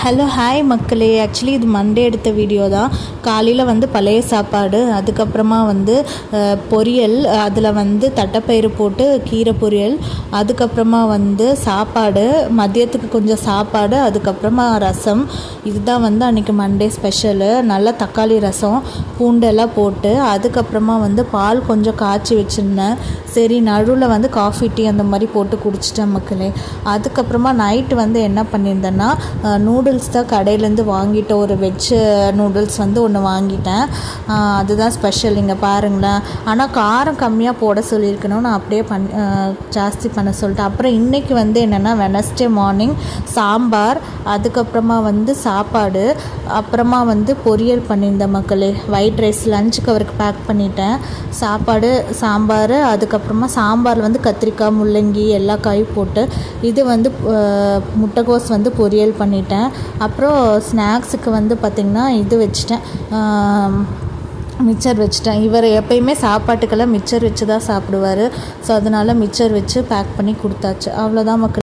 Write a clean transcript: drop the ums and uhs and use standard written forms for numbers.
Hello hi மக்களே. Actually இது Monday எடுத்த வீடியோ தான். காலையில் வந்து பழைய சாப்பாடு, அதுக்கப்புறமா வந்து பொரியல், அதில் வந்து தட்டைப்பயிறு போட்டு கீரை பொரியல், அதுக்கப்புறமா வந்து சாப்பாடு, மதியத்துக்கு கொஞ்சம் சாப்பாடு, அதுக்கப்புறமா ரசம். இதுதான் வந்து அன்றைக்கி மண்டே ஸ்பெஷலு. நல்லா தக்காளி ரசம், பூண்டெல்லாம் போட்டு, அதுக்கப்புறமா வந்து பால் கொஞ்சம் காய்ச்சி வச்சுருந்தேன். சரி, நடுவில் வந்து காஃபி டீ அந்த மாதிரி போட்டு குடிச்சிட்டேன் மக்களே. அதுக்கப்புறமா நைட்டு வந்து என்ன பண்ணியிருந்தேன்னா, நூடுல்ஸ் தான் கடையிலேருந்து வாங்கிட்டேன். ஒரு வெஜ் நூடுல்ஸ் வந்து ஒன்று வாங்கிட்டேன். அதுதான் ஸ்பெஷல். இங்கே பாருங்களேன். ஆனால் காரம் கம்மியாக போட சொல்லியிருக்கணும், நான் அப்படியே ஜாஸ்தி பண்ண சொல்லிட்டேன். அப்புறம் இன்றைக்கி வந்து என்னென்னா, வெனஸ்டே மார்னிங் சாம்பார், அதுக்கப்புறமா வந்து சாப்பாடு, அப்புறமா வந்து பொரியல் பண்ணியிருந்தேன் மக்களே. ஒயிட் ரைஸ் லஞ்ச் கவருக்கு பேக் பண்ணிட்டேன். சாப்பாடு, சாம்பார், அதுக்கப்புறமா சாம்பாரில் வந்து கத்திரிக்காய், முள்ளங்கி எல்லா காயும் போட்டு, இது வந்து முட்டைகோஸ் வந்து பொரியல் பண்ணிட்டேன். அப்புறம் ஸ்நாக்ஸுக்கு வந்து பார்த்திங்கன்னா இது வச்சுட்டேன், மிச்சர் வச்சுட்டேன். இவர் எப்பயுமே சாப்பாட்டுக்கெல்லாம் மிச்சர் வச்சு தான் சாப்பிடுவார். ஸோ அதனால் மிச்சர் வச்சு பேக் பண்ணி கொடுத்தாச்சு. அவ்வளோதான் மக்கள்.